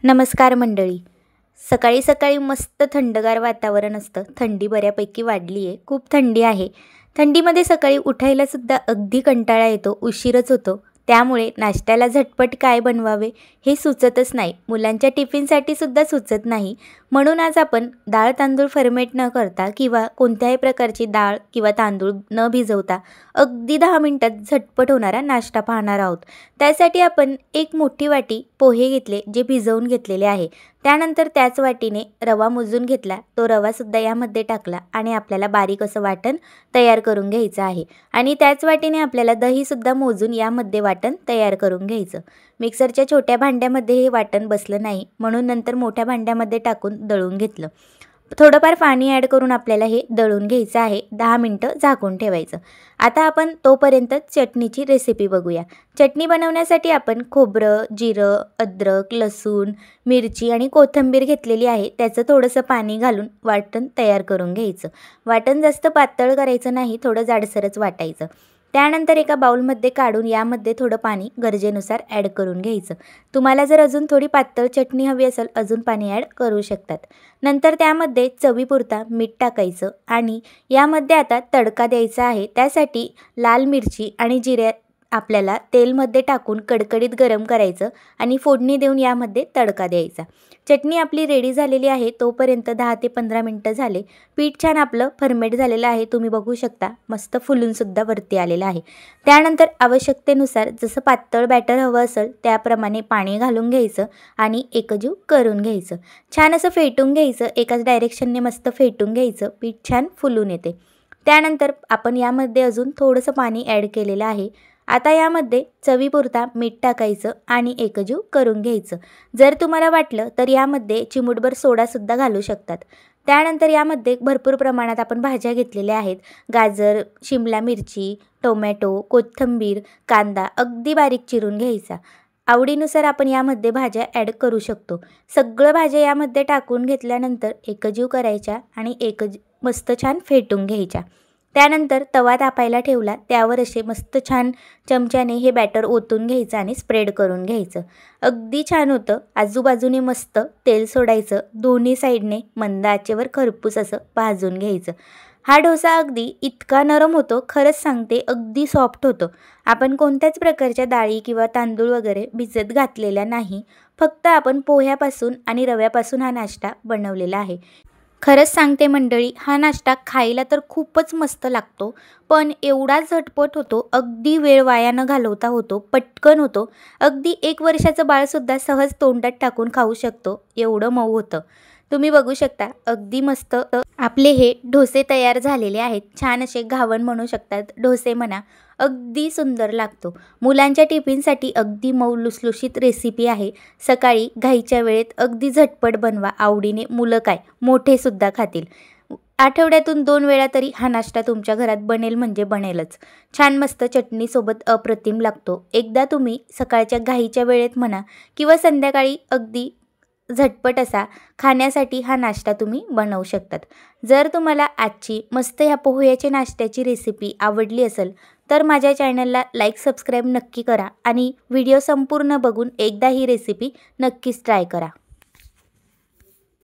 नमस्कार मंडळी. सकाळी सकाळी मस्त थंडगार वातावरण असतं. थंडी बऱ्यापैकी वाढली आहे. खूप थंडी आहे. थंडीमध्ये सकाळी उठायलासुद्धा अगदी कंटाळा येतो, उशीरच होतो. त्यामुळे नाश्त्याला झटपट काय बनवावे हे सुचतच नाही. मुलांच्या टिफिनसाठी सुद्धा सुचत नाही. म्हणून आज आपण डाळ तांदूळ फर्मेट न करता किंवा कोणत्याही प्रकारची डाळ किंवा तांदूळ न भिजवता अगदी 10 मिनिटात झटपट होणारा नाश्ता पाहणार आहोत. त्यासाठी आपण एक मोठी वाटी पोहे घेतले, जे भिजवून घेतलेले आहे. त्यानंतर त्याच वाटीने रवा मोजून घेतला. तो रवासुद्धा यामध्ये टाकला आणि आपल्याला बारीक असं वाटण तयार करून घ्यायचं आहे. आणि त्याच वाटीने आपल्याला दहीसुद्धा मोजून यामध्ये वाटण तयार करून घ्यायचं. मिक्सरच्या छोट्या भांड्यामध्ये हे वाटण बसलं नाही, म्हणून नंतर मोठ्या भांड्यामध्ये टाकून दळून घेतलं. थोडंफार पाणी ॲड करून आपल्याला हे दळून घ्यायचं आहे. 10 मिनटं झाकून ठेवायचं. आता आपण तोपर्यंत चटणीची रेसिपी बघूया. चटणी बनवण्यासाठी आपण खोबरं, जिरं, अद्रक, लसूण, मिरची आणि कोथिंबीर घेतलेली आहे. त्याचं थोडंसं पाणी घालून वाटण तयार करून घ्यायचं. वाटण जास्त पातळ करायचं नाही, थोडं जाडसरच वाटायचं. त्यानंतर एका बाउलमध्ये काढून यामध्ये थोडं पाणी गरजेनुसार ॲड करून घ्यायचं. तुम्हाला जर अजून थोडी पातळ चटणी हवी असेल, अजून पाणी ॲड करू शकतात. नंतर त्यामध्ये चवीपुरता मीठ टाकायचं आणि यामध्ये आता तडका द्यायचा आहे. त्यासाठी लाल मिरची आणि जिरे आपल्याला तेलमध्ये टाकून कडकडीत गरम करायचं आणि फोडणी देऊन यामध्ये तडका द्यायचा. चटणी आपली रेडी झालेली आहे. तोपर्यंत 10 ते 15 मिनटं झाले. पीठ छान आपलं फर्मेट झालेलं आहे. तुम्ही बघू शकता, मस्त फुलूनसुद्धा वरती आलेलं आहे. त्यानंतर आवश्यकतेनुसार जसं पातळ बॅटर हवं असेल त्याप्रमाणे पाणी घालून घ्यायचं आणि एकजीव करून घ्यायचं. छान असं फेटून घ्यायचं. एकाच डायरेक्शनने मस्त फेटून घ्यायचं. पीठ छान फुलून येते. त्यानंतर आपण यामध्ये अजून थोडंसं पाणी ॲड केलेलं आहे. आता यामध्ये चवीपुरता मीठ टाकायचं आणि एकजीव करून घ्यायचं. जर तुम्हाला वाटलं तर यामध्ये चिमूटभर सोडासुद्धा घालू शकतात. त्यानंतर यामध्ये भरपूर प्रमाणात आपण भाज्या घेतलेल्या आहेत. गाजर, शिमला मिरची, टोमॅटो, कोथिंबीर, कांदा अगदी बारीक चिरून घ्यायचा. आवडीनुसार आपण यामध्ये भाज्या ॲड करू शकतो. सगळं भाज्या यामध्ये टाकून घेतल्यानंतर एकजीव करायच्या आणि मस्त छान फेटून घ्यायच्या. त्यानंतर तवा तापायला ठेवला. त्यावर असे मस्त छान चमच्याने हे बॅटर ओतून घ्यायचं आणि स्प्रेड करून घ्यायचं. अगदी छान होतं. आजूबाजूने मस्त तेल सोडायचं. दोन्ही साईडने मंद आचेवर खरपूस असं भाजून घ्यायचं. हा डोसा अगदी इतका नरम होतो, खरंच सांगते, अगदी सॉफ्ट होतो. आपण कोणत्याच प्रकारच्या डाळी किंवा तांदूळ वगैरे भिजत घातलेला नाही. फक्त आपण पोह्यापासून आणि रव्यापासून हा नाश्ता बनवलेला आहे. खरंच सांगते मंडळी, हा नाश्ता खायला तर खूपच मस्त लागतो, पण एवढा झटपट होतो, अगदी वेळ वाया न घालवता होतो, पटकन होतो. अगदी 1 वर्षाचं बाळसुद्धा सहज तोंडात टाकून खाऊ शकतो, एवढं मऊ होतं. तुम्ही बघू शकता, अगदी मस्त आपले हे डोसे तयार झालेले आहेत. छान असे घावण म्हणू शकतात, डोसे म्हणा. अगदी सुंदर लागतो. मुलांच्या टिफिनसाठी अगदी मऊ लुसलुशीत रेसिपी आहे. सकाळी घाईच्या वेळेत अगदी झटपट बनवा. आवडीने मुलं काय, मोठेसुद्धा खातील. आठवड्यातून 2 वेळा तरी हा नाश्ता तुमच्या घरात बनेल म्हणजे बनेलच. छान मस्त चटणीसोबत अप्रतिम लागतो. एकदा तुम्ही सकाळच्या घाईच्या वेळेत म्हणा किंवा संध्याकाळी अगदी झटपट असा खाण्यासाठी हा नाश्ता तुम्ही बनवू शकतात. जर तुम्हाला आजची मस्त ह्या पोह्याच्या नाश्त्याची रेसिपी आवडली असेल तर माझ्या चॅनलला लाईक, सबस्क्राईब नक्की करा आणि व्हिडिओ संपूर्ण बघून एकदा ही रेसिपी नक्कीच ट्राय करा.